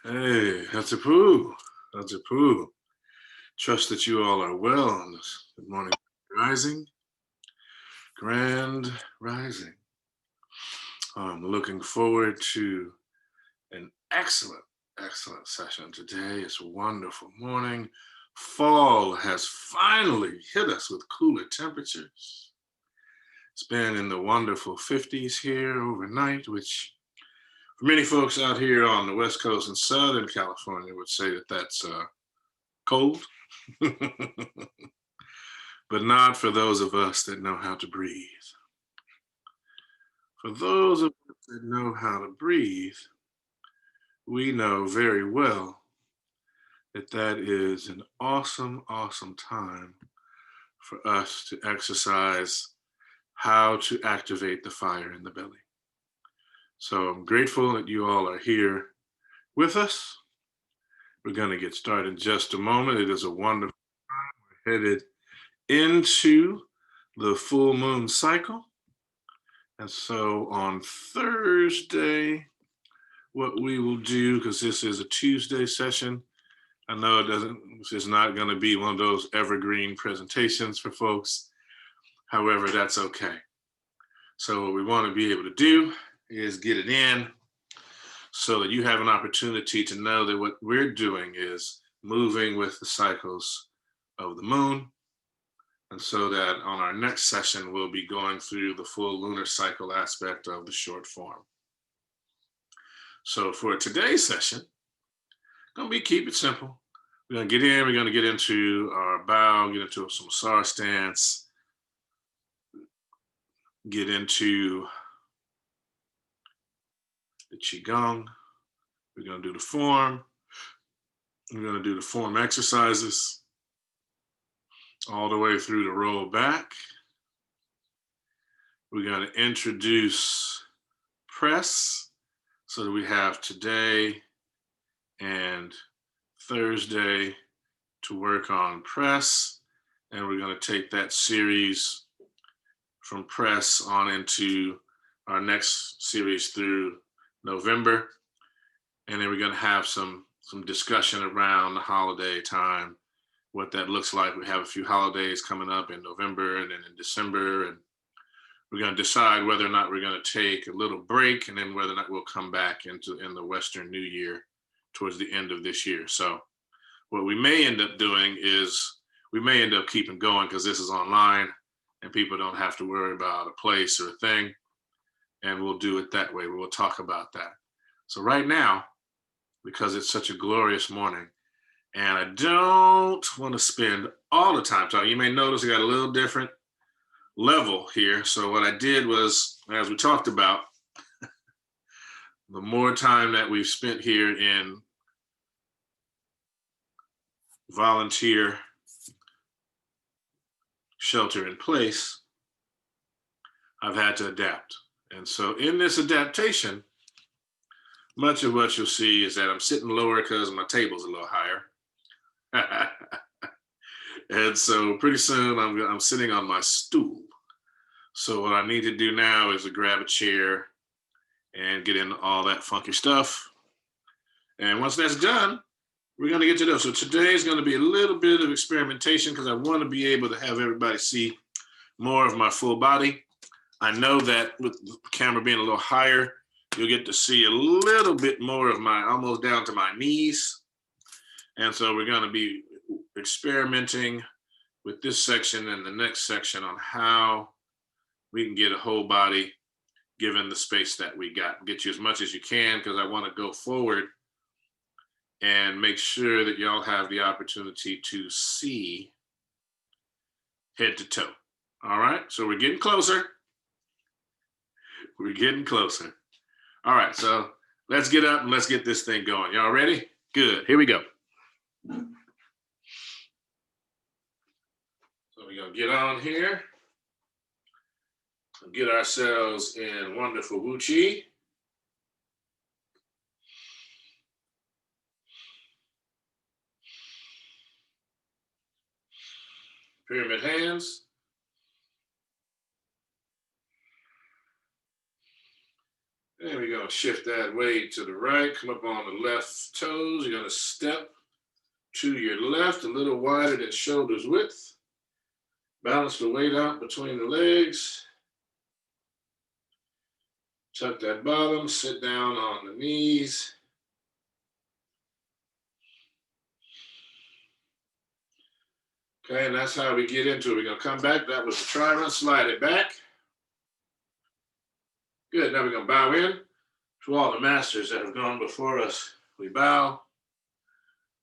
Hey, how's it poo? How's it poo? Trust that you all are well on this good morning rising, grand rising. I'm looking forward to an excellent session today. It's a wonderful morning. Fall has finally hit us with cooler temperatures. It's been in the wonderful 50s here overnight, which for many folks out here on the West Coast and Southern California would say that that's cold. But not for those of us that know how to breathe. For those of us that know how to breathe, we know very well that that is an awesome time for us to exercise how to activate the fire in the belly. So I'm grateful that you all are here with us. We're going to get started in just a moment. It is a wonderful time. We're headed into the full moon cycle. And so on Thursday, what we will do, because this is a Tuesday session, I know it's not going to be one of those evergreen presentations for folks. However, that's okay. So what we want to be able to do is get it in so that you have an opportunity to know that what we're doing is moving with the cycles of the moon. And so that on our next session, we'll be going through the full lunar cycle aspect of the short form. So for today's session, gonna be keep it simple. We're gonna get in, we're gonna get into our bow, get into some Sar stance, get into the Qigong. We're gonna do the form. We're gonna do the form exercises all the way through the roll back. We're gonna introduce press so that we have today and Thursday to work on press. And we're gonna take that series from press on into our next series through November. And then we're gonna have some discussion around the holiday time, what that looks like. We have a few holidays coming up in November and then in December, and we're gonna decide whether or not we're gonna take a little break and then whether or not we'll come back in the Western New Year towards the end of this year. So what we may end up doing is we may end up keeping going because this is online and people don't have to worry about a place or a thing. And we'll do it that way. We'll talk about that. So right now, because it's such a glorious morning, and I don't want to spend all the time talking. You may notice I got a little different level here. So what I did was, as we talked about, the more time that we've spent here in volunteer shelter in place, I've had to adapt. And so in this adaptation, much of what you'll see is that I'm sitting lower because my table's a little higher. And so pretty soon I'm sitting on my stool. So what I need to do now is to grab a chair and get into all that funky stuff. And once that's done, we're going to get to those. So today is going to be a little bit of experimentation because I want to be able to have everybody see more of my full body. I know that with the camera being a little higher, you'll get to see a little bit more of my, almost down to my knees. And so we're going to be experimenting with this section and the next section on how we can get a whole body given the space that we got. Get you as much as you can because I want to go forward and make sure that y'all have the opportunity to see head to toe. All right, so we're getting closer. We're getting closer. All right, so let's get up and let's get this thing going. Y'all ready? Good, here we go. So we're gonna get on here and get ourselves in wonderful Wu Chi. Pyramid hands. And we're going to shift that weight to the right, come up on the left toes. You're going to step to your left, a little wider than shoulders width. Balance the weight out between the legs. Tuck that bottom, sit down on the knees. Okay, and that's how we get into it. We're going to come back. That was the try run. Slide it back. Good. Now we're going to bow in to all the masters that have gone before us. We bow.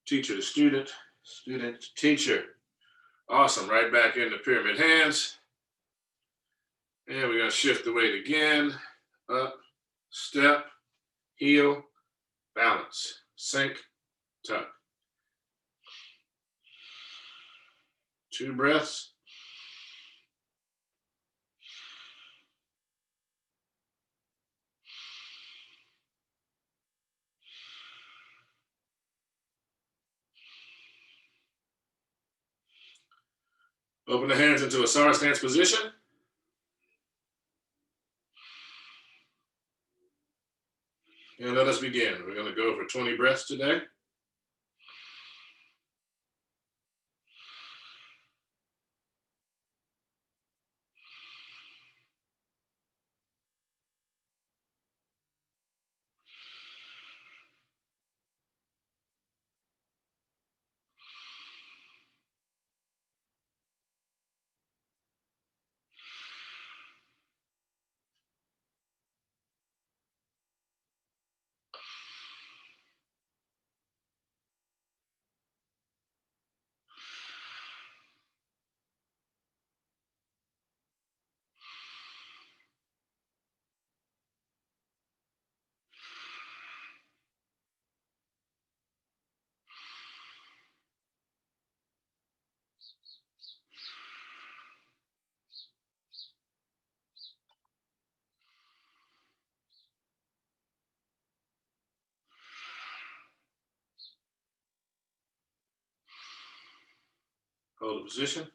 Teacher to student, student to teacher. Awesome. Right back into pyramid hands. And we're going to shift the weight again. Up, step, heel, balance, sink, tuck. 2 breaths. Open the hands into a Sara stance position. And let us begin. We're going to go for 20 breaths today. Hold the position.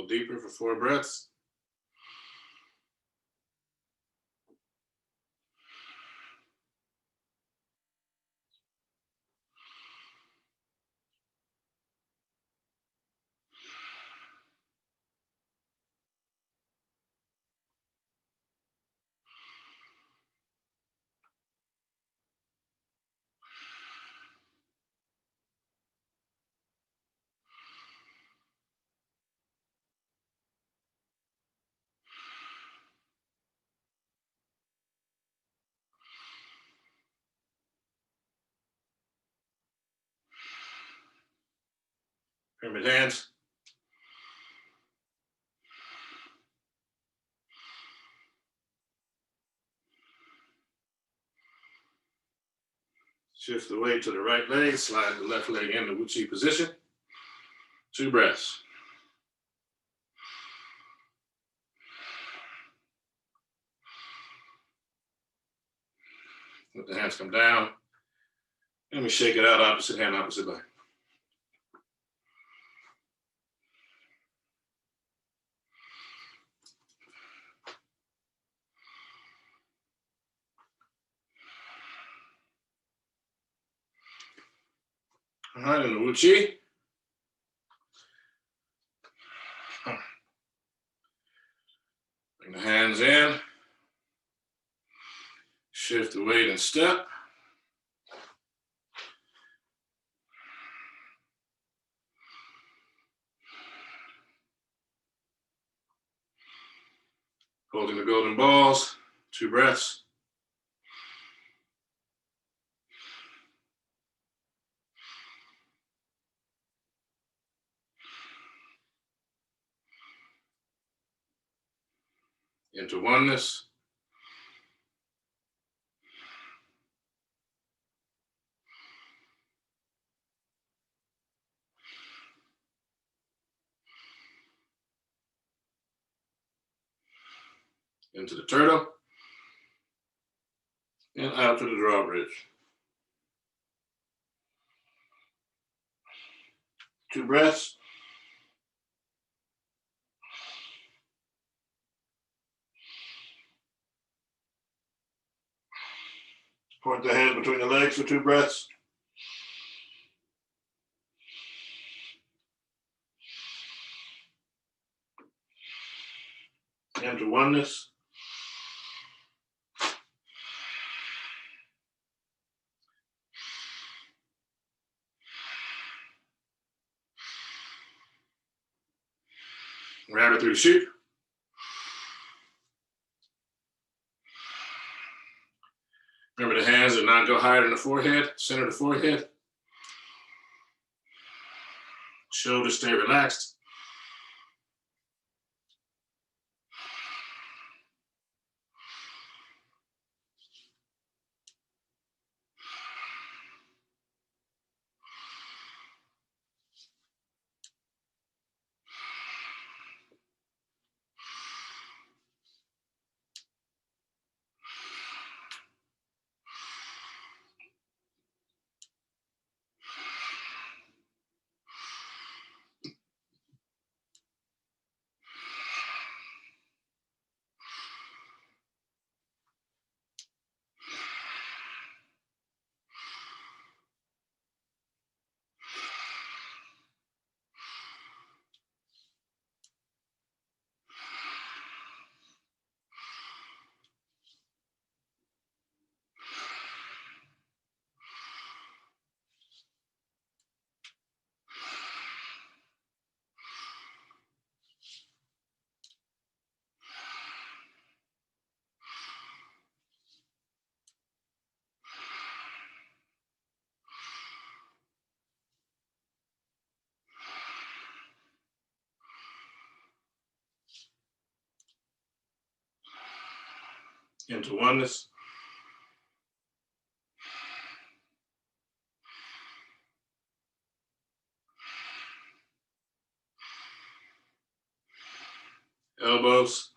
little deeper for 4 breaths. Pyramid hands. Shift the weight to the right leg, slide the left leg into Wu-Chi position. 2 breaths. Let the hands come down. And we shake it out, opposite hand, opposite leg. All right, in the Wu-Chi. Bring the hands in. Shift the weight and step. Holding the golden balls. 2 breaths. Into oneness. Into the turtle. And out to the drawbridge. 2 breaths. Point the hands between the legs for 2 breaths. Into oneness. Rabbit through sheep. Remember, the hands do not go higher than the forehead, center of the forehead. Shoulders stay relaxed. Into oneness. Elbows.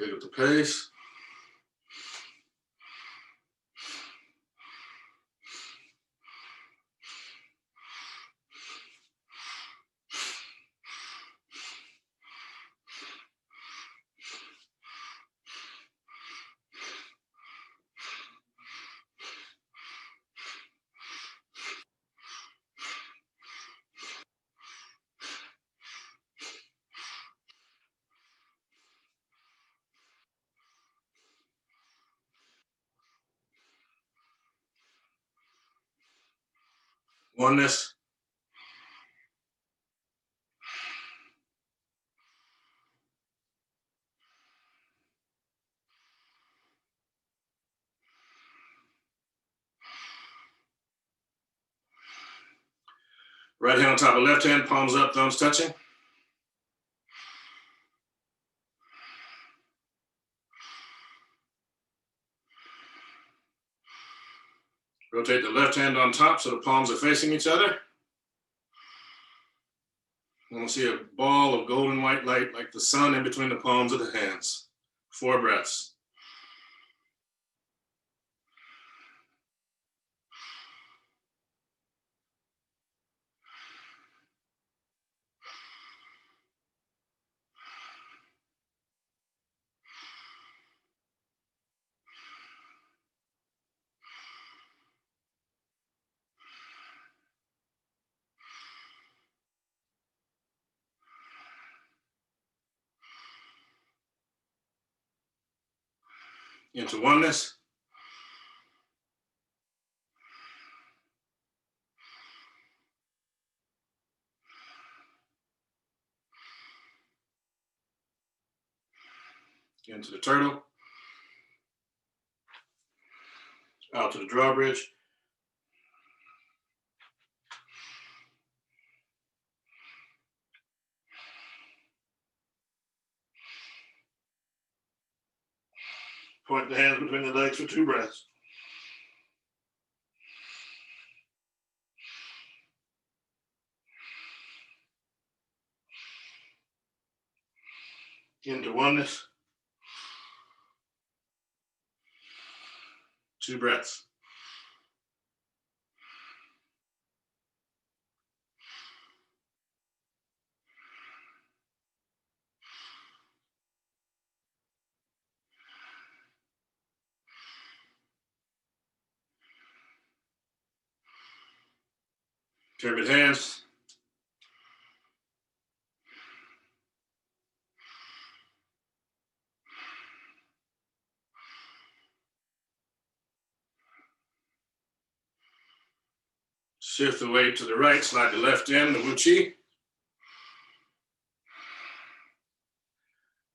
Pick up the pace. Oneness. Right hand on top of left hand, palms up, thumbs touching. Rotate the left hand on top so the palms are facing each other. I want to see a ball of golden white light like the sun in between the palms of the hands. 4 breaths. Into oneness. Into the turtle. Out to the drawbridge. Point the hands between the legs for 2 breaths. Into oneness. 2 breaths. Turbid hands. Shift the weight to the right, slide the left in, the Wu Chi.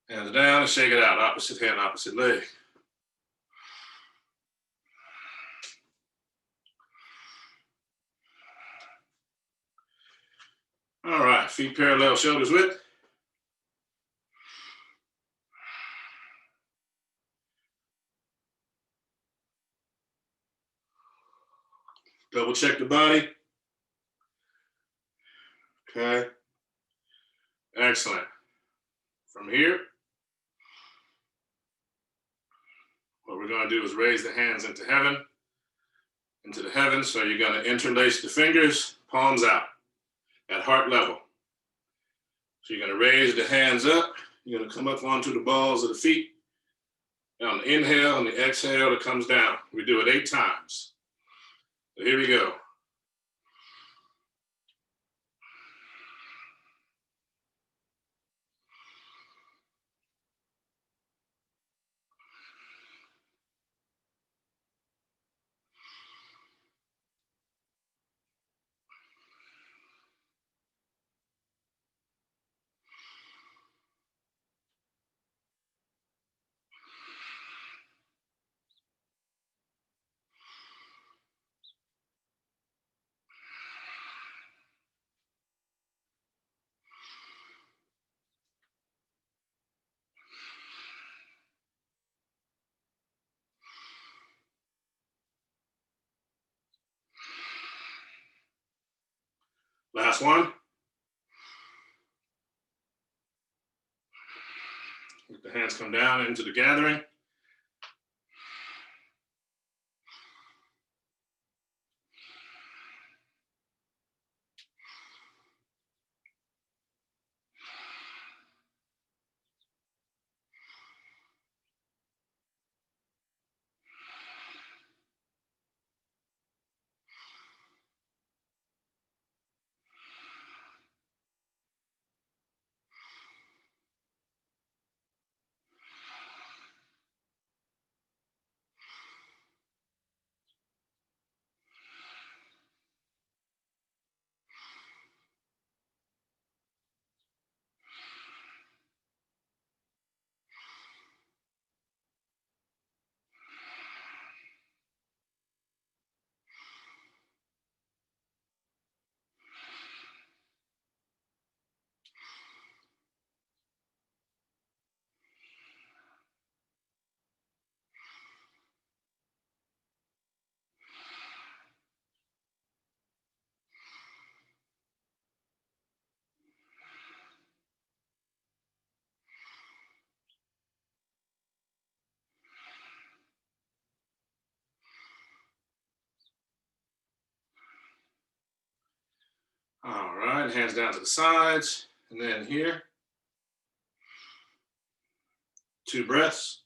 Hands down and shake it out. Opposite hand, opposite leg. All right, feet parallel, shoulders width. Double check the body. Okay. Excellent. From here, what we're going to do is raise the hands into the heavens. So you're going to interlace the fingers, palms out at heart level. So you're going to raise the hands up. You're going to come up onto the balls of the feet. And on the inhale and the exhale, it comes down. We do it 8 times. So here we go. Last one. Get the hands Hands come down into the gathering. All right, hands down to the sides. And then here, 2 breaths.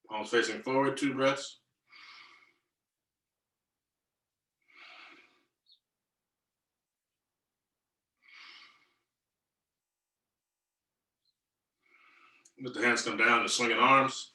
Palms facing forward, 2 breaths. Let the hands come down to swinging arms.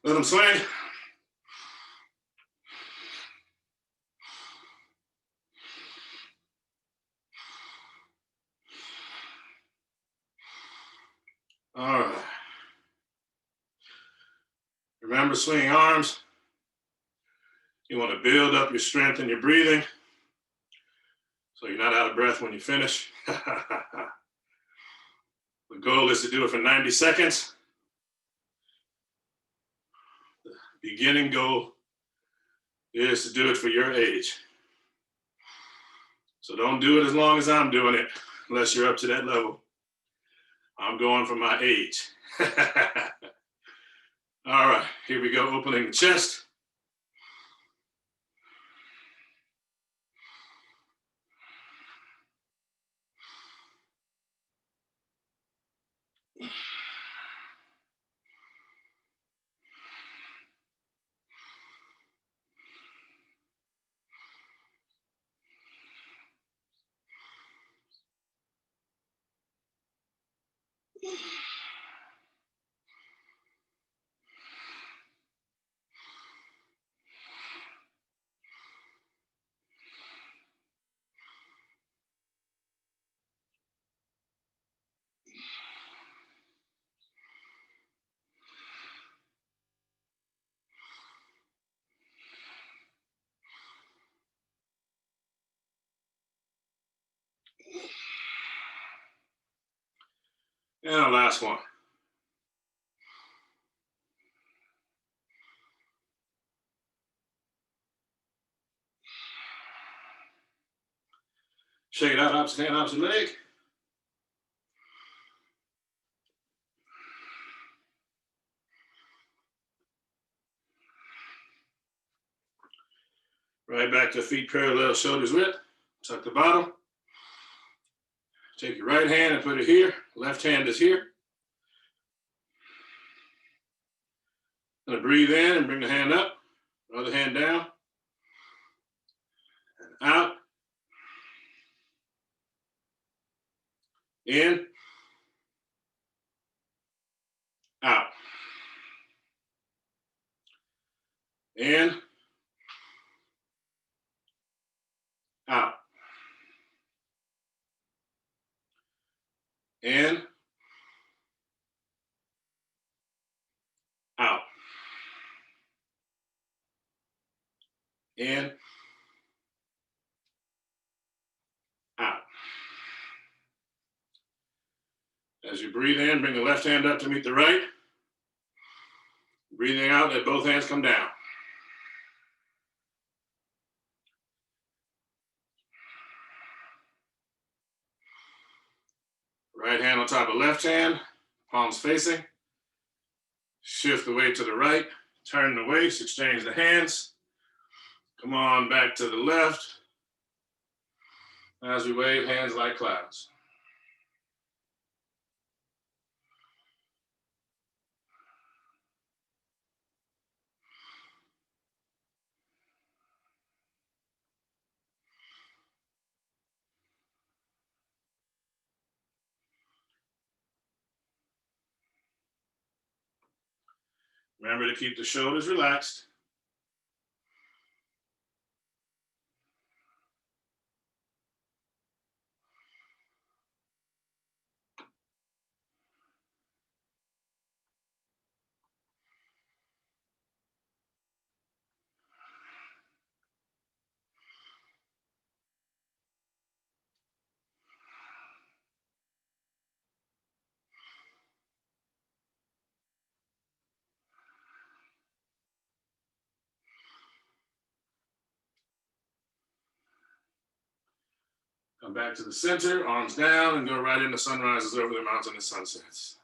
Let them swing. All right. Remember swinging arms. You want to build up your strength in your breathing so you're not out of breath when you finish. The goal is to do it for 90 seconds. The beginning goal is to do it for your age. So don't do it as long as I'm doing it, unless you're up to that level. I'm going for my age. All right, here we go, opening the chest. And our last one. Shake it out, opposite hand, opposite leg. Right back to feet parallel, shoulders width. Tuck the bottom. Take your right hand and put it here. Left hand is here. Gonna breathe in and bring the hand up. Other hand down. And out. In. Out. In. Out. In. Out. In. Out. As you breathe in, bring the left hand up to meet the right. Breathing out, let both hands come down. Right hand on top of left hand, palms facing. Shift the weight to the right, turn the waist, exchange the hands. Come on back to the left. As we wave, hands like clouds. Remember to keep the shoulders relaxed. Come back to the center, arms down, and go right into sunrises over the mountain and sunsets.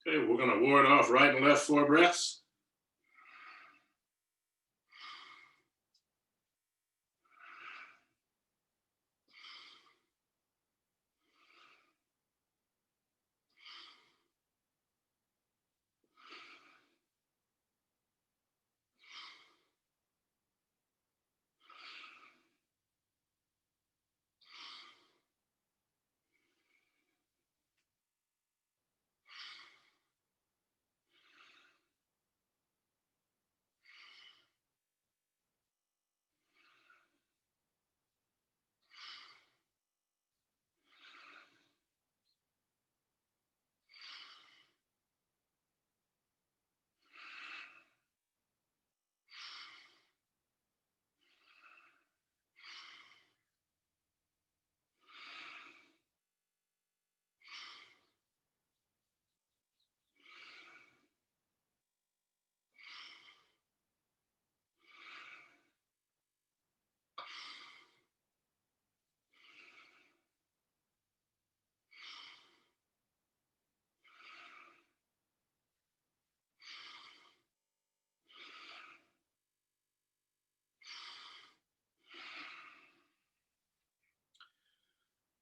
Okay, we're going to ward off right and left 4 breaths.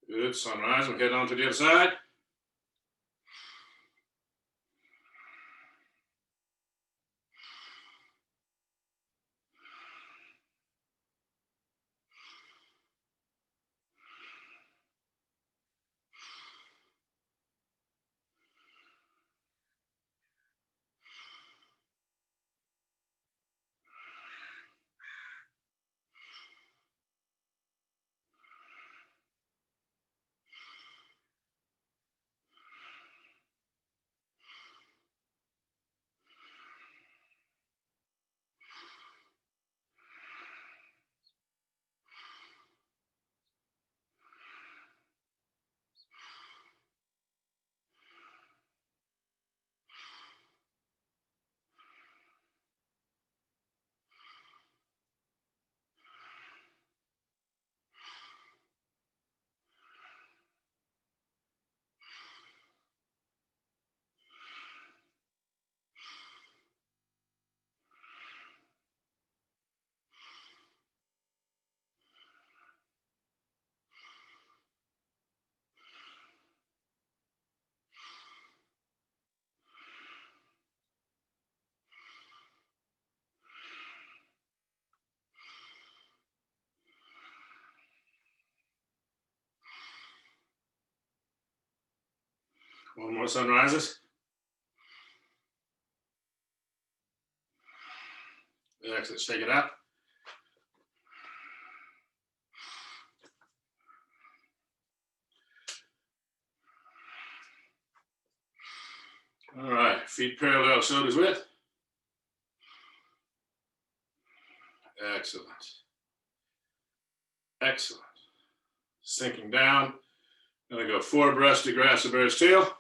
Good, sunrise, we'll head on to the other side. One more sun rises. Exit, shake it out. All right, feet parallel, shoulders width. Excellent. Excellent. Sinking down. Gonna go 4 breaths to grass the bird's tail.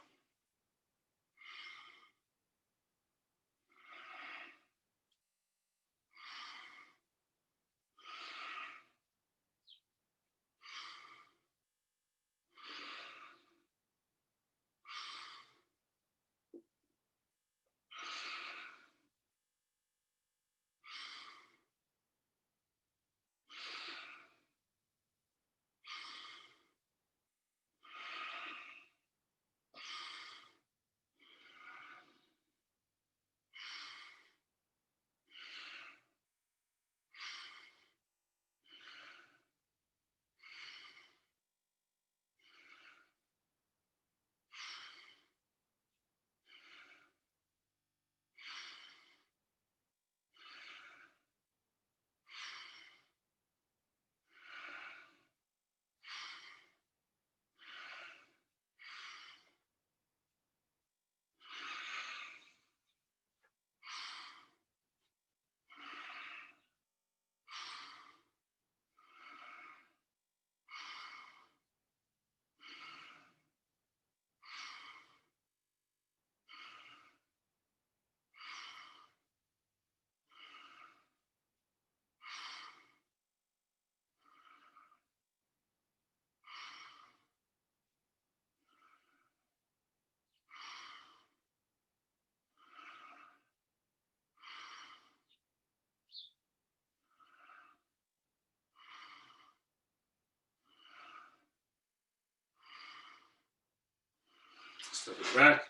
Step it back.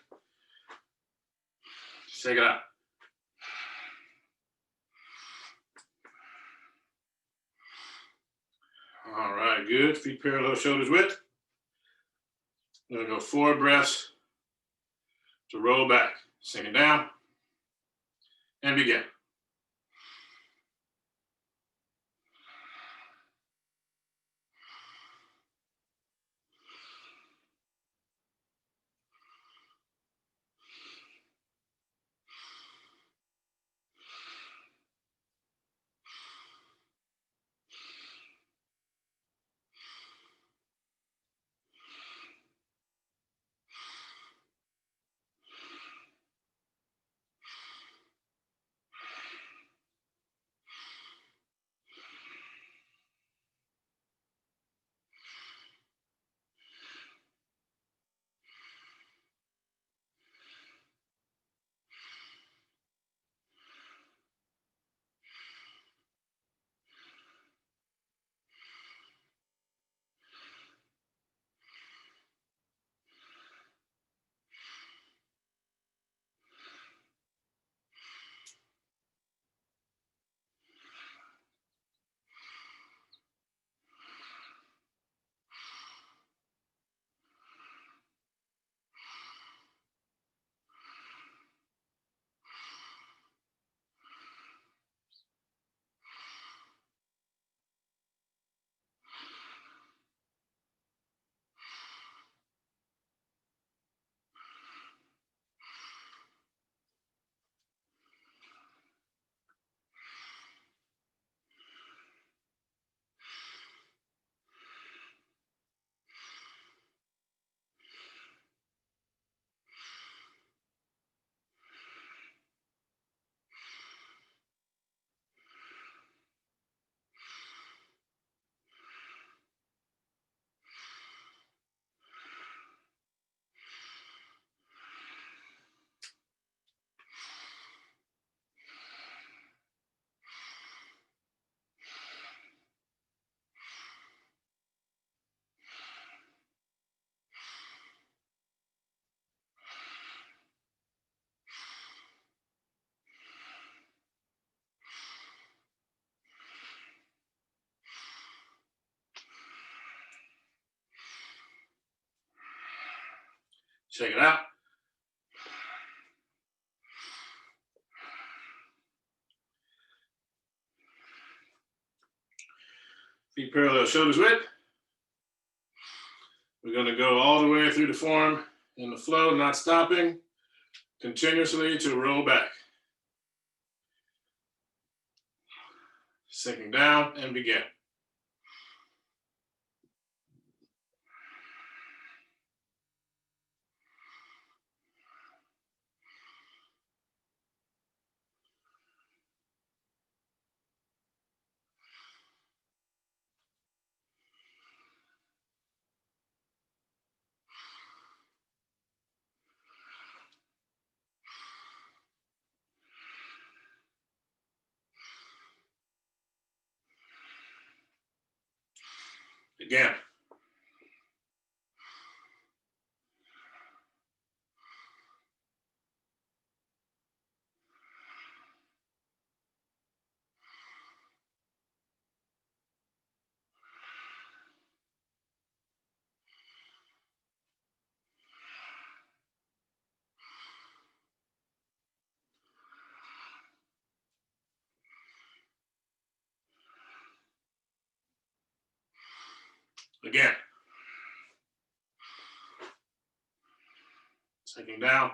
Shake it out. All right, good. Feet parallel, shoulders width. I'm gonna go 4 breaths to roll back. Sink it down and begin. Take it out. Feet parallel, shoulders width. We're going to go all the way through the form in the flow, not stopping, continuously to roll back. Sinking down and begin. Again. Again. Sinking down.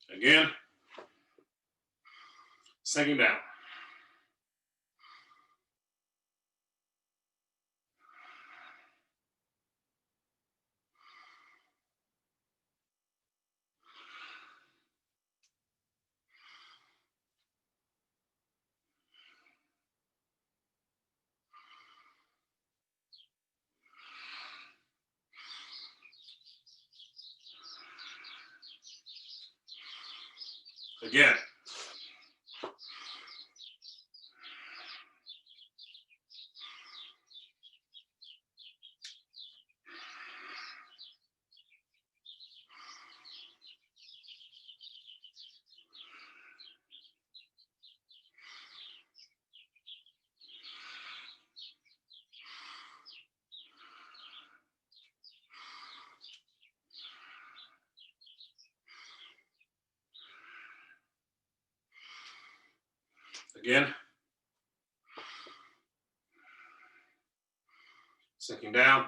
Again. Sinking down. Again. Again. Sinking down.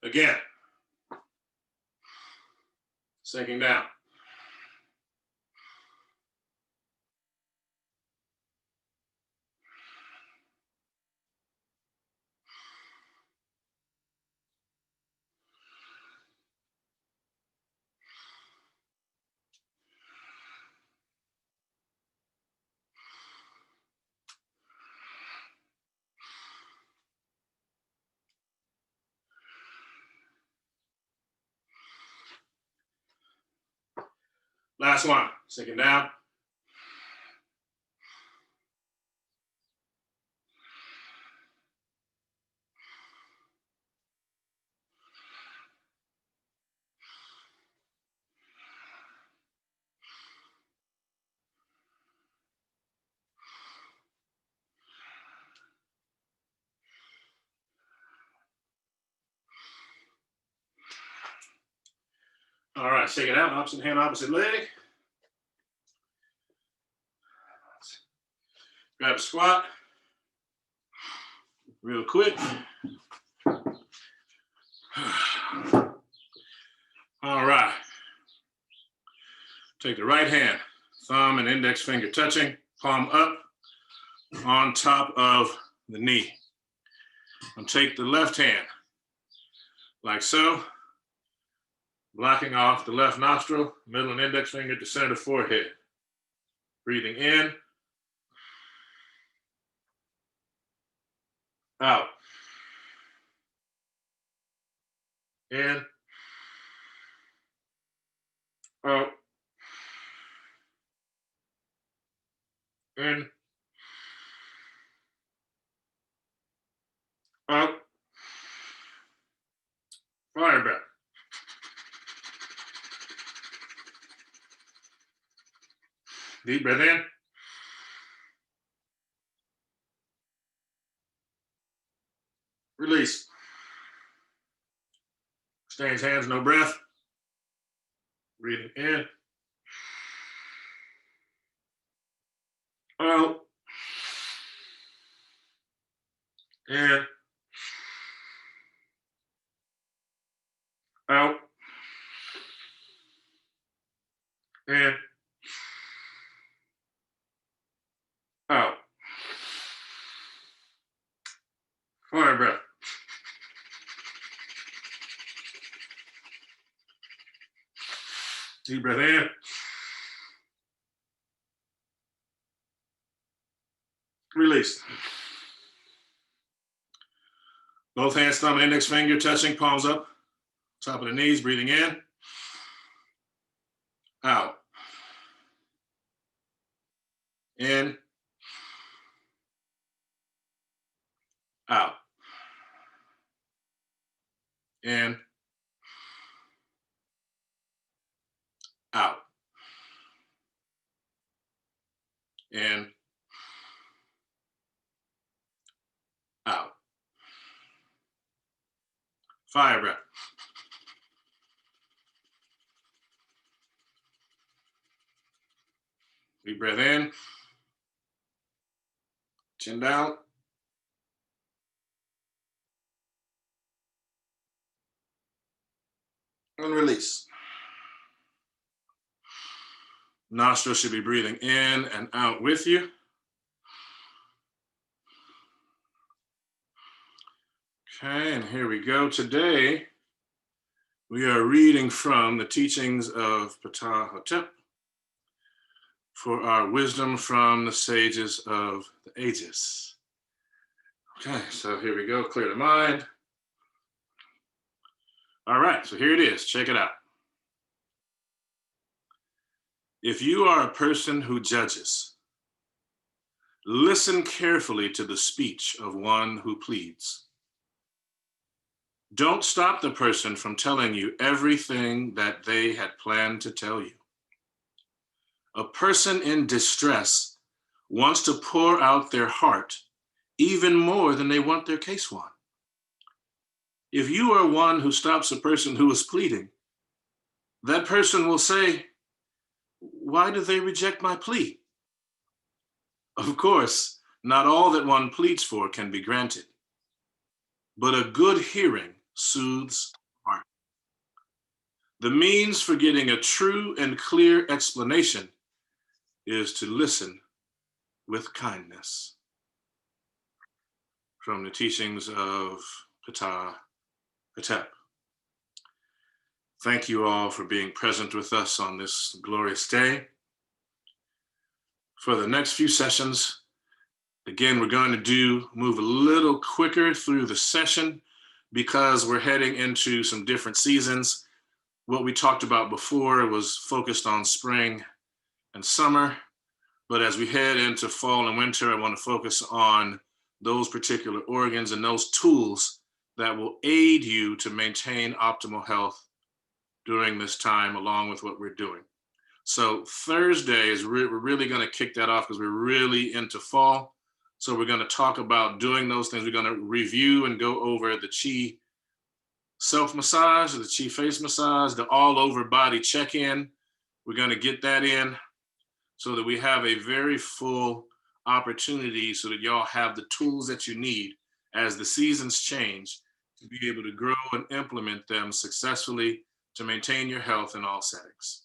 Again. Sinking down. Last one. Sinking down. All right, shake it out. Opposite hand, opposite leg. Grab a squat. Real quick. All right. Take the right hand, thumb and index finger touching. palm up on top of the knee. And take the left hand, like so, blocking off the left nostril, middle and index finger to center the forehead. Breathing in, out, in, out, in, out. Fire breath. Deep breath in. Release. Exchange hands, no breath. Breathing in. Out. In. Out. In. Out. Fire breath. Deep breath in. Release. Both hands, thumb and index finger touching, palms up, top of the knees, breathing in. Out. In. Out. In. Out. In. Out. Fire breath. Deep breath in. Chin down. And release. Nostrils should be breathing in and out with you. Okay, and here we go. Today, we are reading from the teachings of Ptah-Hotep for our wisdom from the sages of the ages. Okay, so here we go. Clear the mind. All right, so here it is. Check it out. If you are a person who judges, listen carefully to the speech of one who pleads. Don't stop the person from telling you everything that they had planned to tell you. A person in distress wants to pour out their heart even more than they want their case won. If you are one who stops a person who is pleading, that person will say, "Why do they reject my plea?" Of course, not all that one pleads for can be granted, but a good hearing soothes the heart. The means for getting a true and clear explanation is to listen with kindness. From the teachings of Ptah-Hotep. Thank you all for being present with us on this glorious day. For the next few sessions, again, we're going to move a little quicker through the session because we're heading into some different seasons. What we talked about before was focused on spring and summer, but as we head into fall and winter, I want to focus on those particular organs and those tools that will aid you to maintain optimal health during this time, along with what we're doing. So Thursday is we're really going to kick that off because we're really into fall. So we're going to talk about doing those things. We're going to review and go over the Qi self-massage, the Qi face massage, the all-over body check-in. We're going to get that in so that we have a very full opportunity so that y'all have the tools that you need as the seasons change to be able to grow and implement them successfully to maintain your health in all settings.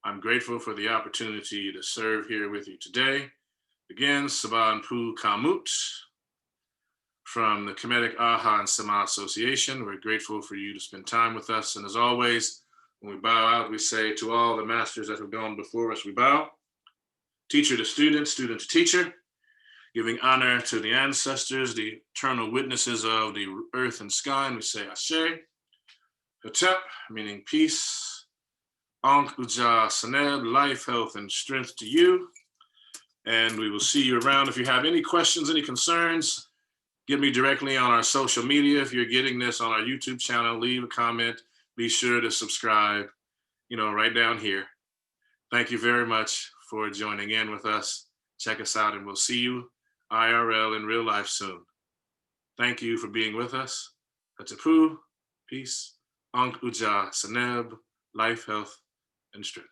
I'm grateful for the opportunity to serve here with you today. Again, Saban Pu Kamut from the Kemetic Aha and Sama Association. We're grateful for you to spend time with us. And as always, when we bow out, we say to all the masters that have gone before us, we bow. Teacher to student, student to teacher, giving honor to the ancestors, the eternal witnesses of the earth and sky. And we say Ashe, Hotep, meaning peace, Ankh Uja Saneb, life, health, and strength to you. And we will see you around. If you have any questions, any concerns, get me directly on our social media. If you're getting this on our YouTube channel, leave a comment. Be sure to subscribe, right down here. Thank you very much for joining in with us. Check us out, and we'll see you IRL in real life soon. Thank you for being with us. Hatapu, peace, Ankh Uja Saneb, life, health, and strength.